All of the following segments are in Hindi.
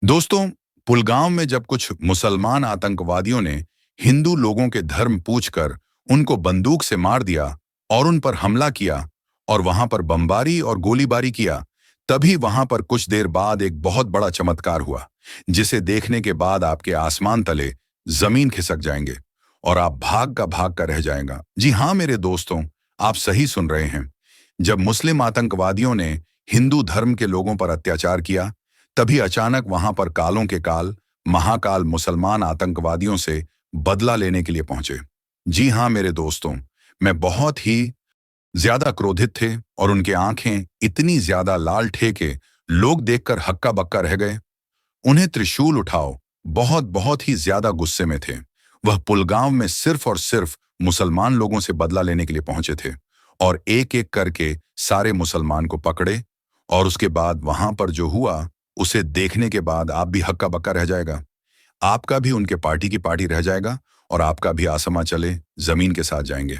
दोस्तों, पुलगांव में जब कुछ मुसलमान आतंकवादियों ने हिंदू लोगों के धर्म पूछकर उनको बंदूक से मार दिया और उन पर हमला किया और वहां पर बमबारी और गोलीबारी किया, तभी वहां पर कुछ देर बाद एक बहुत बड़ा चमत्कार हुआ, जिसे देखने के बाद आपके आसमान तले जमीन खिसक जाएंगे और आप भाग का रह जाएगा। जी हाँ मेरे दोस्तों, आप सही सुन रहे हैं। जब मुस्लिम आतंकवादियों ने हिंदू धर्म के लोगों पर अत्याचार किया, तभी अचानक वहां पर कालों के काल महाकाल मुसलमान आतंकवादियों से बदला लेने के लिए पहुंचे। जी हां मेरे दोस्तों, मैं बहुत ही ज्यादा क्रोधित थे और उनके आंखें इतनी ज्यादा लाल थे कि लोग देखकर हक्का बक्का रह गए। उन्हें त्रिशूल उठाओ बहुत बहुत ही ज्यादा गुस्से में थे। वह पुलगांव में सिर्फ और सिर्फ मुसलमान लोगों से बदला लेने के लिए पहुंचे थे और एक एक करके सारे मुसलमान को पकड़े। और उसके बाद वहां पर जो हुआ, उसे देखने के बाद आप भी हक्का बक्का रह जाएगा। आपका भी उनके पार्टी की पार्टी रह जाएगा और आपका भी आसमां चले जमीन के साथ जाएंगे।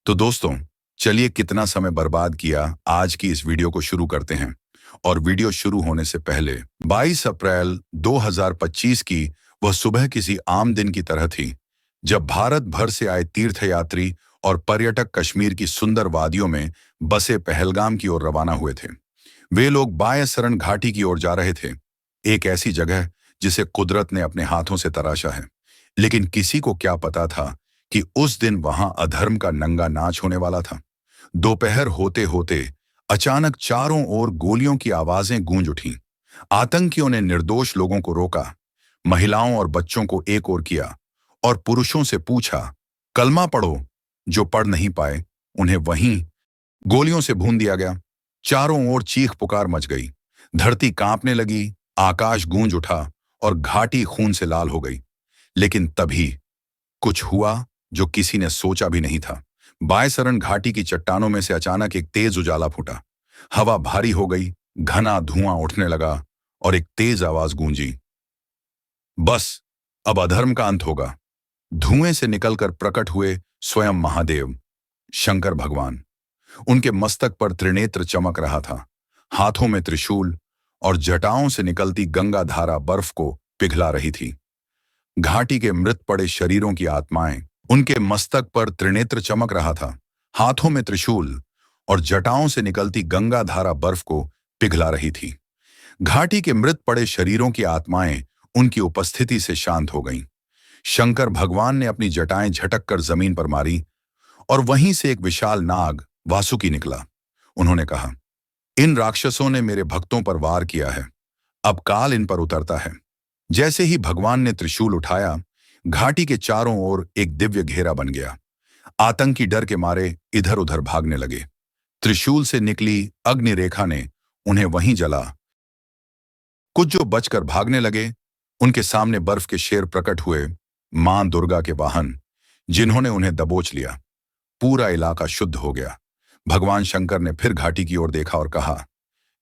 तो दोस्तों, चलिए कितना समय बर्बाद किया, आज की इस वीडियो को शुरू करते हैं। और वीडियो शुरू होने से पहले 22 अप्रैल 2025 की वह सुबह किसी आम दिन की तरह थी, जब भारत भर से आए तीर्थयात्री और पर्यटक कश्मीर की सुंदर वादियों में बसे पहलगाम की ओर रवाना हुए थे। वे लोग बायसरण घाटी की ओर जा रहे थे, एक ऐसी जगह जिसे कुदरत ने अपने हाथों से तराशा है। लेकिन किसी को क्या पता था कि उस दिन वहां अधर्म का नंगा नाच होने वाला था। दोपहर होते होते अचानक चारों ओर गोलियों की आवाजें गूंज उठीं। आतंकियों ने निर्दोष लोगों को रोका, महिलाओं और बच्चों को एक ओर किया और पुरुषों से पूछा, कलमा पढ़ो। जो पढ़ नहीं पाए, उन्हें वहीं गोलियों से भून दिया गया। चारों ओर चीख पुकार मच गई, धरती कांपने लगी, आकाश गूंज उठा और घाटी खून से लाल हो गई। लेकिन तभी कुछ हुआ जो किसी ने सोचा भी नहीं था। बायसरण घाटी की चट्टानों में से अचानक एक तेज उजाला फूटा। हवा भारी हो गई, घना धुआं उठने लगा और एक तेज आवाज गूंजी, बस अब अधर्म का अंत होगा। धुएं से निकलकर प्रकट हुए स्वयं महादेव शंकर भगवान। उनके मस्तक पर त्रिनेत्र चमक रहा था, हाथों में त्रिशूल और जटाओं से निकलती गंगा धारा बर्फ को पिघला रही थी। घाटी के मृत पड़े शरीरों की आत्माएं, उनके मस्तक पर त्रिनेत्र चमक रहा था, हाथों में त्रिशूल और जटाओं से निकलती गंगा धारा बर्फ को पिघला रही थी। घाटी के मृत पड़े शरीरों की आत्माएं उनकी उपस्थिति से शांत हो गईं। शंकर भगवान ने अपनी जटाएं झटक कर जमीन पर मारी और वहीं से एक विशाल नाग वासुकी निकला। उन्होंने कहा, इन राक्षसों ने मेरे भक्तों पर वार किया है, अब काल इन पर उतरता है। जैसे ही भगवान ने त्रिशूल उठाया, घाटी के चारों ओर एक दिव्य घेरा बन गया। आतंकी डर के मारे इधर उधर भागने लगे। त्रिशूल से निकली अग्नि रेखा ने उन्हें वहीं जला। कुछ जो बचकर भागने लगे, उनके सामने बर्फ के शेर प्रकट हुए, मां दुर्गा के वाहन, जिन्होंने उन्हें दबोच लिया। पूरा इलाका शुद्ध हो गया। भगवान शंकर ने फिर घाटी की ओर देखा और कहा,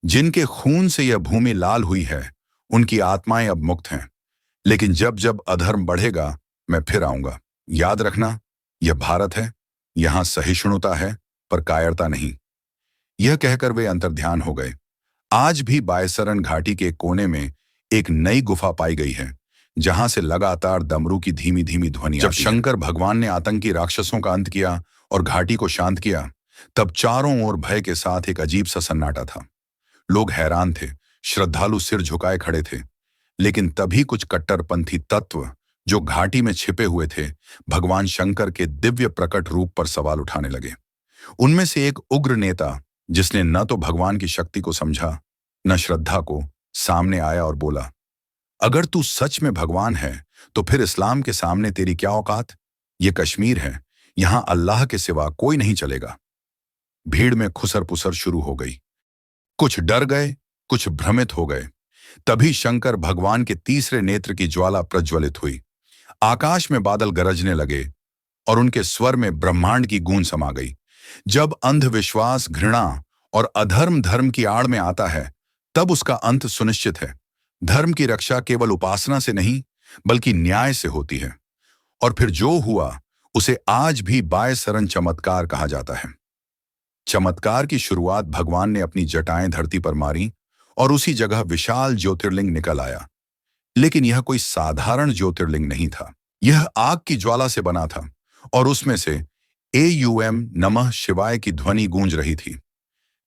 जिनके खून से यह भूमि लाल हुई है, उनकी आत्माएं अब मुक्त हैं। लेकिन जब जब अधर्म बढ़ेगा, मैं फिर आऊंगा। याद रखना, यह भारत है, यहां सहिष्णुता है पर कायरता नहीं। यह कहकर वे अंतर्ध्यान हो गए। आज भी बायसरण घाटी के कोने में एक नई गुफा पाई गई है, जहां से लगातार डमरू की धीमी धीमी ध्वनि आती है। जब शंकर भगवान ने आतंकी राक्षसों का अंत किया और घाटी को शांत किया, तब चारों ओर भय के साथ एक अजीब सा सन्नाटा था। लोग हैरान थे, श्रद्धालु सिर झुकाए खड़े थे। लेकिन तभी कुछ कट्टरपंथी तत्व जो घाटी में छिपे हुए थे, भगवान शंकर के दिव्य प्रकट रूप पर सवाल उठाने लगे। उनमें से एक उग्र नेता, जिसने न तो भगवान की शक्ति को समझा न श्रद्धा को, सामने आया और बोला, अगर तू सच में भगवान है तो फिर इस्लाम के सामने तेरी क्या औकात? ये कश्मीर है, यहां अल्लाह के सिवा कोई नहीं चलेगा। भीड़ में खुसर पुसर शुरू हो गई। कुछ डर गए, कुछ भ्रमित हो गए। तभी शंकर भगवान के तीसरे नेत्र की ज्वाला प्रज्वलित हुई। आकाश में बादल गरजने लगे और उनके स्वर में ब्रह्मांड की गूंज समा गई। जब अंधविश्वास, घृणा और अधर्म धर्म की आड़ में आता है, तब उसका अंत सुनिश्चित है। धर्म की रक्षा केवल उपासना से नहीं, बल्कि न्याय से होती है। और फिर जो हुआ, उसे आज भी बायसरण चमत्कार कहा जाता है। चमत्कार की शुरुआत भगवान ने अपनी जटाएं धरती पर मारी और उसी जगह विशाल ज्योतिर्लिंग निकल आया। लेकिन यह कोई साधारण ज्योतिर्लिंग नहीं था। यह आग की ज्वाला से बना था और उसमें से एयूएम नमः शिवाय की ध्वनि गूंज रही थी।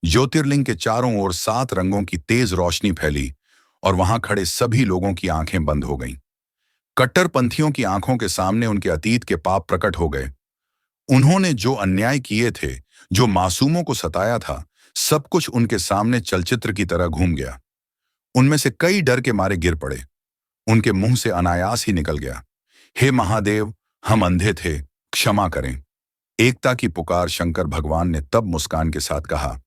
ज्योतिर्लिंग के चारों ओर 7 रंगों की तेज रोशनी फैली और वहां खड़े सभी लोगों की आंखें बंद हो गईं। कट्टरपंथियों की आंखों के सामने उनके अतीत के पाप प्रकट हो गए। उन्होंने जो अन्याय किए थे, जो मासूमों को सताया था, सब कुछ उनके सामने चलचित्र की तरह घूम गया। उनमें से कई डर के मारे गिर पड़े। उनके मुंह से अनायास ही निकल गया, हे महादेव, हम अंधे थे, क्षमा करें। एकता की पुकार शंकर भगवान ने तब मुस्कान के साथ कहा,